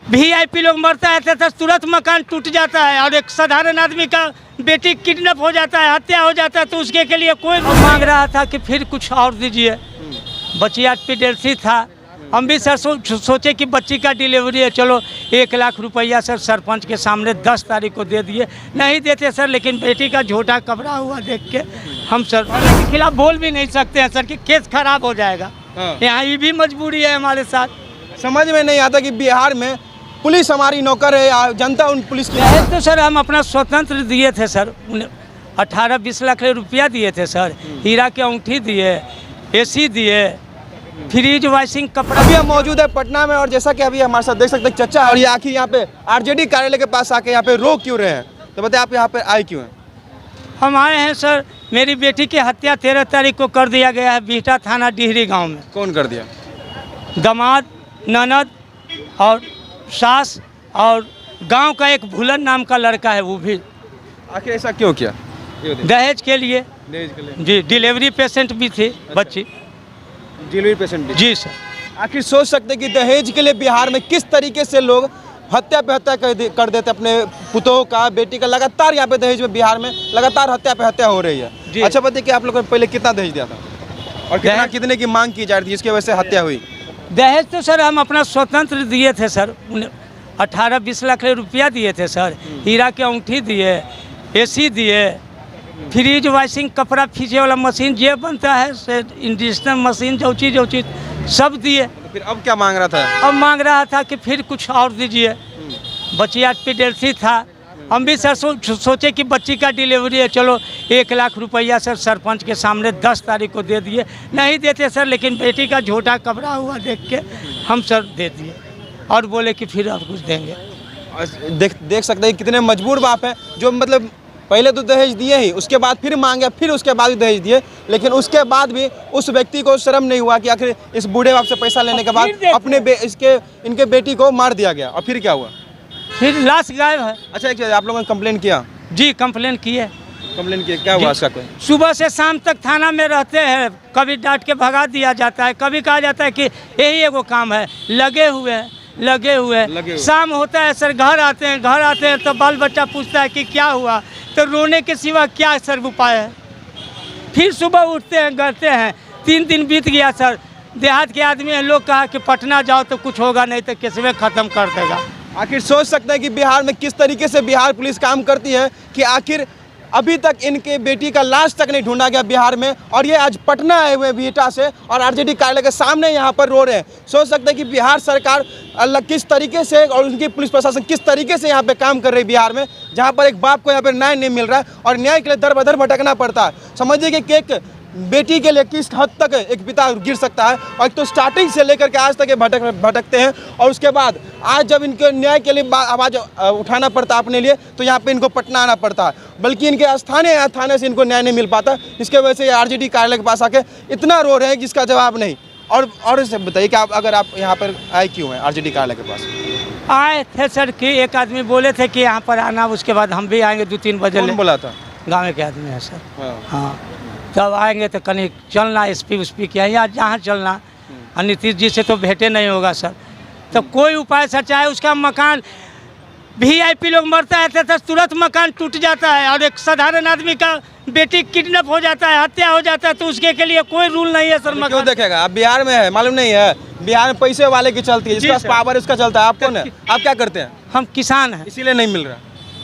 VIP लोग मरता है तो तुरंत मकान टूट जाता है, और एक साधारण आदमी का बेटी किडनैप हो जाता है, हत्या हो जाता है, तो उसके के लिए कोई मांग रहा था कि फिर कुछ और दीजिए। बच्ची आज पेडेल्सी था, हम भी सर सोचे कि बच्ची का डिलीवरी है, चलो 1 लाख रुपया सर सरपंच के सामने 10 तारीख को दे दिए। नहीं देते सर, लेकिन बेटी का झोटा कपड़ा हुआ देख के हम सर के खिलाफ बोल भी नहीं सकते हैं सर कि केस खराब हो जाएगा। यहाँ ये भी मजबूरी है हमारे साथ। समझ में नहीं आता कि बिहार में पुलिस हमारी नौकर है या जनता उन पुलिस की। तो सर हम अपना स्वतंत्र दिए थे सर, 18-20 लाख रुपया दिए थे सर, हीरा की अंगूठी दिए, एसी दिए, फ्रिज वाशिंग कपड़ा। अभी हम मौजूद है पटना में, और जैसा कि अभी हमारे साथ देख सकते हैं चचा, और ये आखिर यहाँ पे आरजेडी कार्यालय के पास आके यहाँ पे रोक क्यों रहे हैं, तो बताइए आप यहाँ पे आए क्यों हैं? हम आए हैं सर, मेरी बेटी की हत्या 13 तारीख को कर दिया गया है बिहटा थाना डिहरी गांव में। कौन कर दिया? दामाद, ननद और सास और गांव का एक भूलन नाम का लड़का है, वो भी। आखिर ऐसा क्यों किया? दहेज के लिए। दहेज के लिए? जी, डिलीवरी पेशेंट भी थी बच्ची। डिलीवरी पेशेंट भी? जी सर। आखिर सोच सकते कि दहेज के लिए बिहार में किस तरीके से लोग हत्या पे हत्या कर देते अपने पुतों का, बेटी का। लगातार यहाँ पे दहेज में बिहार में लगातार हत्या पे हत्या हो रही है। अच्छा बताइए कि आप लोगों ने पहले कितना दहेज दिया था और कितने की मांग की जा रही थी, इसकी वजह से हत्या हुई? दहेज तो सर हम अपना स्वतंत्र दिए थे सर, 18-20 लाख रुपया दिए थे सर, हीरा की अंगूठी दिए, एसी दिए, फ्रिज वाशिंग कपड़ा खींचे वाला मशीन जो बनता है से इंडक्शन मशीन, जो चीज़ सब दिए। तो फिर अब क्या मांग रहा था? अब मांग रहा था कि फिर कुछ और दीजिए। बच्ची आज पेडेल्सी था, हम भी सर सोचे कि बच्ची का डिलीवरी है, चलो 1 लाख रुपया सर सरपंच के सामने 10 तारीख को दे दिए। नहीं देते सर, लेकिन बेटी का झोटा कपड़ा हुआ देख के हम सर दे दिए, और बोले कि फिर और कुछ देंगे। देख सकते हैं कितने मजबूर बाप हैं, जो मतलब पहले तो दहेज दिए ही, उसके बाद फिर मांगे, फिर उसके बाद भी दहेज दिए, लेकिन उसके बाद भी उस व्यक्ति को शर्म नहीं हुआ कि आखिर इस बूढ़े बाप से पैसा लेने के बाद अपने इनके बेटी को मार दिया गया। और फिर क्या हुआ? फिर लाश गायब है। अच्छा, एक आप लोगों ने कंप्लेन किया? जी कंप्लेन किए। कंप्लेन किया, क्या हुआ उसका? कोई सुबह से शाम तक थाना में रहते हैं, कभी डांट के भगा दिया जाता है, कभी कहा जाता है कि यही एगो काम है, लगे हुए। शाम होता है सर, घर आते हैं तो बाल बच्चा पूछता है कि क्या हुआ, तो रोने के सिवा क्या सर उपाय है। फिर सुबह उठते हैं, करते हैं, 3 दिन बीत गया सर। देहात के आदमी हैं, लोग कहा कि पटना जाओ तो कुछ होगा, नहीं तो केसवे ख़त्म कर देगा। आखिर सोच सकते हैं कि बिहार में किस तरीके से बिहार पुलिस काम करती है कि आखिर अभी तक इनके बेटी का लाश तक नहीं ढूंढा गया बिहार में, और ये आज पटना आए हुए बिहटा से और आरजेडी कार्यालय के सामने यहाँ पर रो रहे हैं। सोच सकते हैं कि बिहार सरकार किस तरीके से और उनकी पुलिस प्रशासन किस तरीके से यहाँ पे काम कर रही है बिहार में, जहाँ पर एक बाप को यहाँ पर न्याय नहीं मिल रहा है और न्याय के लिए दर बदर भटकना पड़ता है। समझिए कि एक बेटी के लिए किस हद तक एक पिता गिर सकता है, और तो स्टार्टिंग से लेकर के आज तक ये भटकते हैं, और उसके बाद आज जब इनके न्याय के लिए आवाज़ उठाना पड़ता है अपने लिए, तो यहाँ पे इनको पटना आना पड़ता है, बल्कि इनके स्थानीय थाने से इनको न्याय नहीं मिल पाता, जिसके वजह से आरजेडी कार्यालय के पास आके इतना रो रहे हैं जिसका जवाब नहीं। और इसे बताइए कि आप यहाँ पर आए क्यों हैं आरजेडी कार्यालय के पास? आए थे सर कि एक आदमी बोले थे कि यहाँ पर आना, उसके बाद हम भी आएंगे 2-3 बजे। कौन बोला था? गाँव के आदमी है सर। हाँ, जब आएंगे तो कहीं चलना, एसपी के यहाँ जहाँ चलना, और नीतीश जी से तो भेंटे नहीं होगा सर। तो कोई उपाय सर, चाहे उसका मकान, वीआईपी लोग मरता है तो तुरंत मकान टूट जाता है, और एक साधारण आदमी का बेटी किडनैप हो जाता है, हत्या हो जाता है, तो उसके के लिए कोई रूल नहीं है सर। मकान क्यों देखेगा? आप बिहार में है, मालूम नहीं है? बिहार में पैसे वाले की चलती है, जिसके पास पावर है उसका चलता है। आप कौन है? आप क्या करते हैं? हम किसान हैं, इसीलिए नहीं मिल रहा।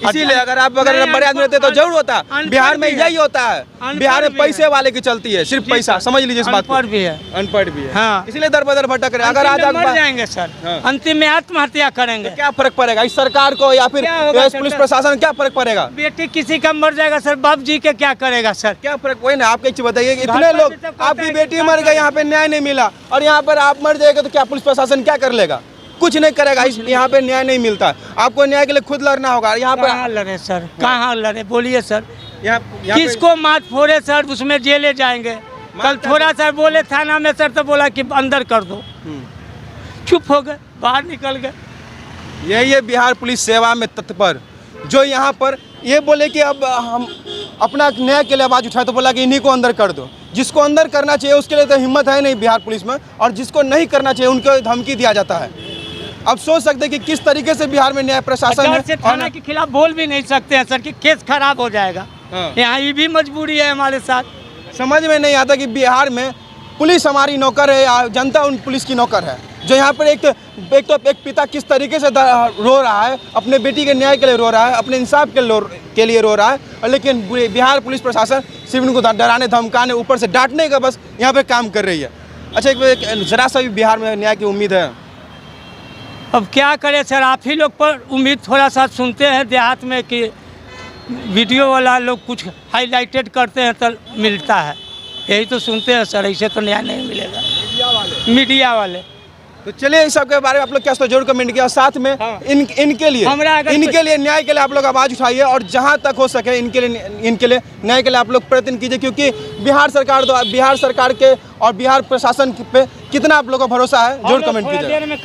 इसीलिए अगर बड़े आदमी रहते तो जरूर होता। बिहार में यही होता है, बिहार में पैसे वाले की चलती है, सिर्फ पैसा। समझ लीजिए इस बात को। अनपढ़ भी है, अनपढ़ भी है। हाँ, इसलिए दर बदर भटक रहे। अगर आज मर जाएंगे सर, अंतिम में आत्महत्या करेंगे, क्या फर्क पड़ेगा इस सरकार को या फिर पुलिस प्रशासन? क्या फर्क पड़ेगा? बेटी किसी का मर जाएगा सर, बाप जी के क्या करेगा सर? क्या फर्क? वही ना, आप एक चीज बताइए, इतने लोग, आपकी बेटी मर गई, यहाँ पे न्याय नहीं मिला, और यहाँ पर आप मर जाएगा तो क्या पुलिस प्रशासन क्या कर लेगा? कुछ नहीं करेगा। इस यहाँ पे न्याय नहीं मिलता, आपको न्याय के लिए खुद लड़ना होगा। यहाँ पर कहाँ लड़े सर, कहाँ लड़े बोलिए सर? यहाँ किसको मार फोड़े सर, उसमें जेले जाएंगे। कल थोड़ा सर बोले थाना में सर, तो बोला कि अंदर कर दो, चुप हो गए, बाहर निकल गए। यही है बिहार पुलिस सेवा में तत्पर, जो यहाँ पर ये बोले कि अब हम अपना न्याय के लिए आवाज़ उठाए, तो बोला कि इन्हीं को अंदर कर दो। जिसको अंदर करना चाहिए उसके लिए तो हिम्मत है नहीं बिहार पुलिस में, और जिसको नहीं करना चाहिए उनको धमकी दिया जाता है। अब सोच सकते हैं कि किस तरीके से बिहार में न्याय प्रशासन डर है। से थाना के खिलाफ बोल भी नहीं सकते हैं सर कि केस खराब हो जाएगा। हाँ। यहाँ ये भी मजबूरी है हमारे साथ। समझ में नहीं आता कि बिहार में पुलिस हमारी नौकर है या जनता उन पुलिस की नौकर है। जो यहाँ पर एक पिता किस तरीके से रो रहा है, अपने बेटी के न्याय के लिए रो रहा है, अपने इंसाफ के लिए रो रहा है, और लेकिन बिहार पुलिस प्रशासन सिर्फ उनको डराने धमकाने ऊपर से डांटने का बस यहाँ पे काम कर रही है। अच्छा, एक जरा सा भी बिहार में न्याय की उम्मीद है? अब क्या करें सर, आप ही लोग पर उम्मीद थोड़ा सा सुनते हैं देहात में कि वीडियो वाला लोग कुछ हाईलाइटेड करते हैं तो मिलता है, यही तो सुनते हैं सर, ऐसे तो न्याय नहीं मिलेगा। मीडिया वाले तो चलिए इस सब के बारे में आप लोग क्या सोचते जरूर कमेंट किया, और साथ में हाँ। इनके लिए न्याय के लिए आप लोग आवाज़ उठाइए, और जहां तक हो सके इनके लिए न्याय के लिए आप लोग प्रयत्न कीजिए, क्योंकि बिहार सरकार के और बिहार प्रशासन पे कितना आप लोगों को भरोसा है जरूर कमेंट कीजिए।